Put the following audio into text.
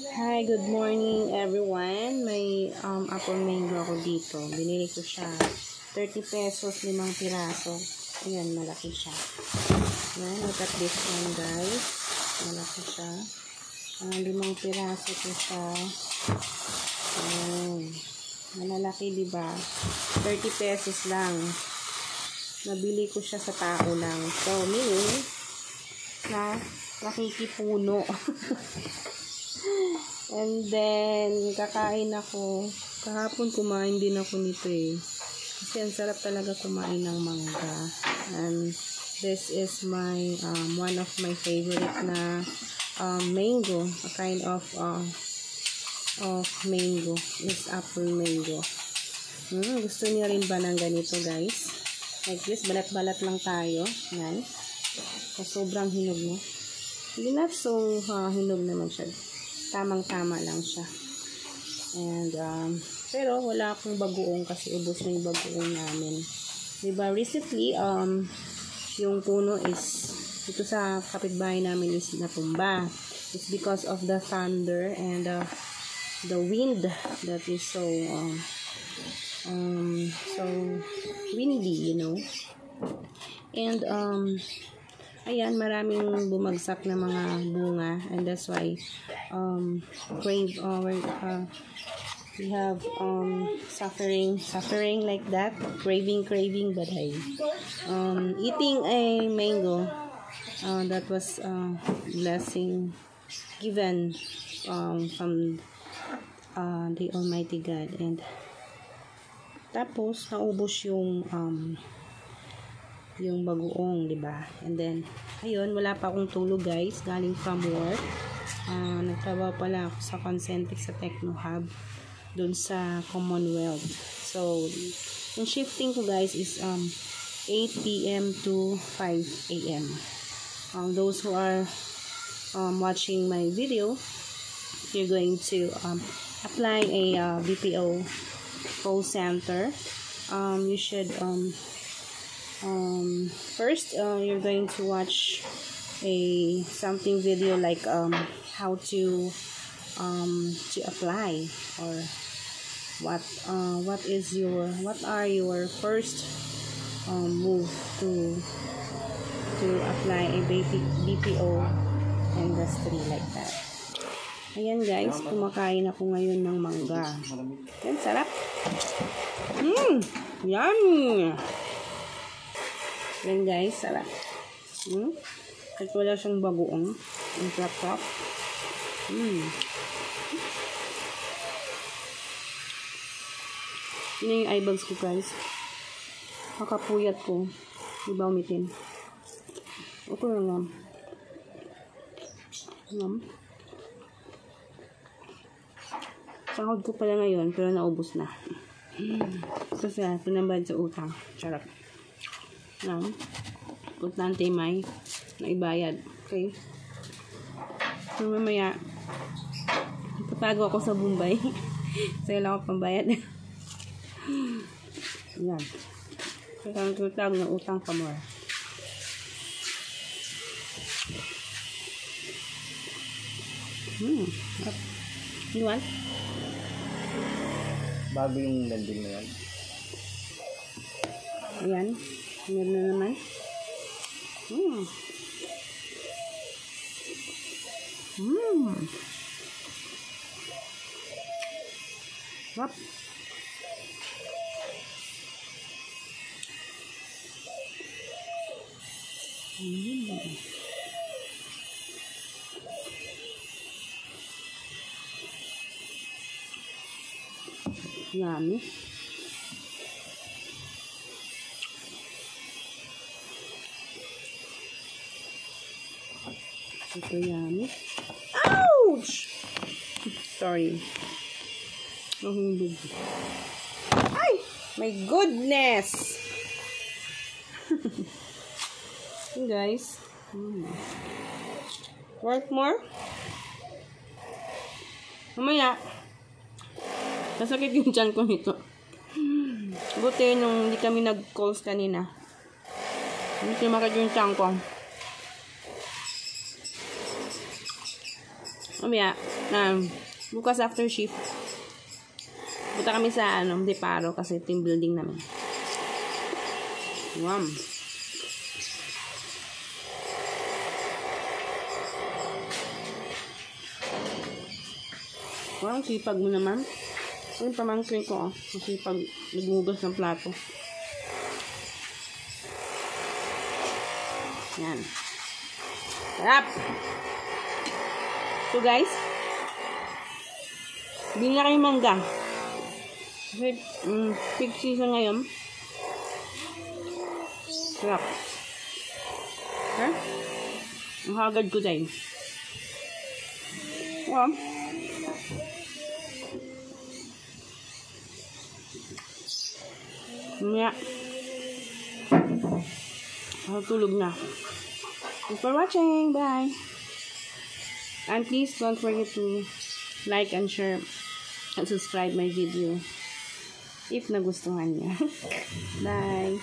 Hi, good morning everyone. May apple mango ako dito. Binili ko siya 30 pesos, 5 piraso. Ayan, malaki siya. Ayan, look at this one guys. Malaki siya. 5 piraso ko siya. Ayan. Malalaki, diba? 30 pesos lang. Nabili ko siya sa tao lang. So, meaning na nakikipuno. And then, kakain ako. Kahapon kumain din ako nito eh. Kasi ang sarap talaga kumain ng mangga. And this is my, one of my favorite na mango. A kind of mango. Is apple mango. Gusto niyo rin ba ng ganito guys? Like this, balat-balat lang tayo. Yan. So, sobrang hinog mo. Hindi not so hinog naman siya. Tamang-tama lang siya. And, pero wala akong bagoong kasi ubos na yung bagoong namin. Diba, recently, yung puno is, ito sa kapitbahay namin is natumba. It's because of the thunder and the wind that is so windy, you know. And, ayan, maraming bumagsak na mga bunga and that's why we have suffering like that, craving, but hey, eating a mango that was blessing given from the Almighty God. And tapos naubos yung bagoong, diba? And then, ayun, wala pa akong tulog guys, galing from work. Nagtrabaho pala ako sa Concentric sa Techno Hub, dun sa Commonwealth. So, yung shifting ko guys is 8 p.m. to 5 a.m. Those who are watching my video, if you're going to apply a BPO call center, you should first you're going to watch something video like how to apply, or what are your first move to apply a BPO industry like that. Ayan guys, kumakain ako ngayon ng mangga. Yan, sarap. Yummy. Yan guys, sarap. Kahit wala siyang bagoong. Ang sarap. Yun yung eye bags ko guys. Kakapuyat ko. Diba umitin? Okay lang. Sahod ko pala ngayon, pero naubos na. Kasi pinambayad sa utang. Charap. Importante may naibayad. Okay? So, mamaya, ipatago ako sa Bombay. So, wala ako pambayad. Yan. Kaya tutag ng utang pa more. You want? Bago yung landing na yan. Ayan. Meron na naman. Wap. Yummy. Super yummy. Ouch! Sorry. Nahulog. Ay! My goodness! Hey guys. Work more? Mamaya. Nasakit yung tiyan ko nito. Buti nung hindi kami nag-calls kanina. Hindi sumakit yung tiyan ko. Mamaya, Bukas after shift, punta kami sa Deparo kasi team building namin. Wow. Wow, sipag mo naman. Yung pamangkin ko, masipag naghugas ng plato. Yan. Sarap! So guys, bili na kayong mangga. Kasi, peak season ngayon. Sarap. Ha? Ang hagad ko dahil. Wow. Nga. Tulog na. Thanks for watching. Bye. And please don't forget to like and share and subscribe my video if nagustuhan niya. Bye.